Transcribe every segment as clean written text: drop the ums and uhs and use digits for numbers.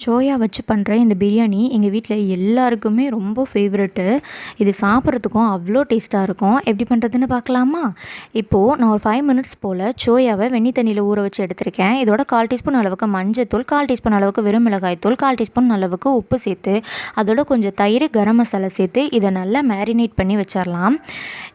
Soya வச்சு பண்ணுற இந்த பிரியாணி எங்கள் வீட்டில் எல்லாருக்குமே ரொம்ப ஃபேவரெட்டு. இது சாப்பிட்றதுக்கும் அவ்வளோ டேஸ்ட்டாக இருக்கும். எப்படி பண்ணுறதுன்னு பார்க்கலாமா? இப்போது நான் ஒரு 5 மினிட்ஸ் போல் சோயாவை வெந்நி தண்ணியில் ஊற வச்சு எடுத்திருக்கேன். இதோட 1/4 டீஸ்பூன் அளவுக்கு மஞ்சத்தூள், 1/4 டீஸ்பூன் அளவுக்கு வெறும் மிளகாய்த்தூள், 1/4 டீஸ்பூன் அளவுக்கு உப்பு சேர்த்து, அதோட கொஞ்சம் தயிர், கரம் மசாலா சேர்த்து இதை நல்லா மேரினேட் பண்ணி வச்சிடலாம்.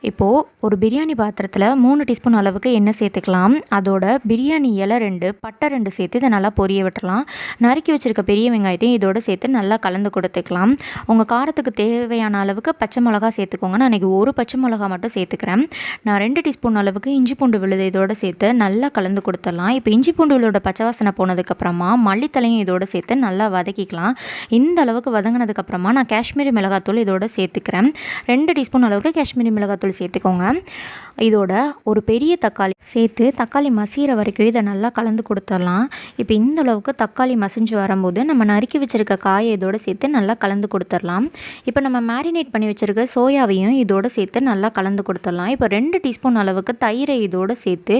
இப்போது ஒரு பிரியாணி பாத்திரத்தில் 3 டீஸ்பூன் அளவுக்கு எண்ணெய் சேர்த்துக்கலாம். அதோட பிரியாணி இலை 2, பட்டை 2 சேர்த்து இதை நல்லா பொரிய விட்டுறலாம். நறுக்கி வச்சுருக்க பெரிய வெங்காயத்தையும் இதோடு சேர்த்து நல்லா கலந்து கொடுத்துக்கலாம். உங்கள் காரத்துக்கு தேவையான அளவுக்கு பச்சை மிளகா சேர்த்துக்கோங்க. நான் இன்றைக்கி ஒரு பச்சை மிளகா மட்டும் சேர்த்துக்கிறேன். நான் 2 டீஸ்பூன் அளவுக்கு இஞ்சி பூண்டு விழுது இதோடு சேர்த்து நல்லா கலந்து கொடுத்துடலாம். இப்போ இஞ்சி பூண்டு விழுதோட பச்சை வாசனை போனதுக்கப்புறமா மல்லித்தலையும் இதோடு சேர்த்து நல்லா வதக்கிக்கலாம். இந்த அளவுக்கு வதங்கினதுக்கப்புறமா நான் காஷ்மீரி மிளகாத்தூள் இதோடு சேர்த்துக்கிறேன். 2 டீஸ்பூன் அளவுக்கு காஷ்மீரி மிளகாத்தூள் சேர்த்துக்கோங்க. இதோட ஒரு பெரிய தக்காளி சேர்த்து தக்காளி மசிகிற வரைக்கும் இதை நல்லா கலந்து கொடுத்துடலாம். இப்போ இந்த அளவுக்கு தக்காளி மசிஞ்சு வரும்போது நம்ம நறுக்கி வச்சுருக்க காயை இதோடு சேர்த்து நல்லா கலந்து கொடுத்துடலாம். இப்போ நம்ம மேரினேட் பண்ணி வச்சுருக்க சோயாவையும் இதோடு சேர்த்து நல்லா கலந்து கொடுத்துடலாம். இப்போ 2 டீஸ்பூன் அளவுக்கு தயிரை இதோடு சேர்த்து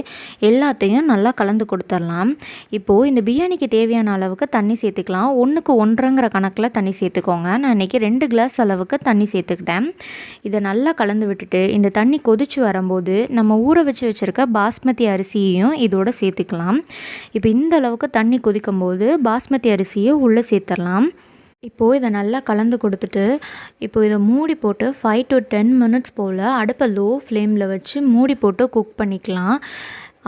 எல்லாத்தையும் நல்லா கலந்து கொடுத்துடலாம். இப்போது இந்த பிரியாணிக்கு தேவையான அளவுக்கு தண்ணி சேர்த்துக்கலாம். 1க்கு 1.5ங்கிற கணக்கில் தண்ணி சேர்த்துக்கோங்க. நான் இன்றைக்கி 2 கிளாஸ் அளவுக்கு தண்ணி சேர்த்துக்கிட்டேன். இதை நல்லா கலந்து விட்டுட்டு இந்த தண்ணி கொதிச்சு வரும்போது நம்ம ஊற வச்சு வச்சுருக்க பாஸ்மதி அரிசியையும் இதோடு சேர்த்துக்கலாம். இப்போ இந்த அளவுக்கு தண்ணி கொதிக்கும் போது பாஸ்மதி அரிசியை உள்ளே சேர்த்துடலாம். இப்போது இதை நல்லா கலந்து கொடுத்துட்டு இப்போது இதை மூடி போட்டு 5 to 10 மினிட்ஸ் போல் அடுப்பை லோ ஃப்ளேமில் வச்சு மூடி போட்டு குக் பண்ணிக்கலாம்.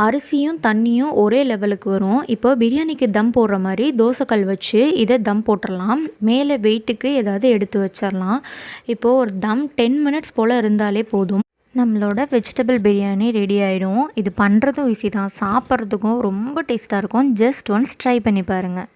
அரிசியும் தண்ணியும் ஒரே லெவலுக்கு வரும். இப்போ பிரியாணிக்கு தம் போடுற மாதிரி தோசைக்கல் வச்சு இதை தம் போட்டுடலாம். மேலே வெயிட்டுக்கு ஏதாவது எடுத்து வச்சிடலாம். இப்போது ஒரு தம் 10 மினிட்ஸ் போல் இருந்தாலே போதும். நம்மளோட வெஜிடபிள் பிரியாணி ரெடி ஆகிடும். இது பண்ணுறதும் ஈஸி தான், சாப்பிட்றதுக்கும் ரொம்ப டேஸ்ட்டாக இருக்கும். ஜஸ்ட் ஒன்ஸ் ட்ரை பண்ணி பாருங்கள்.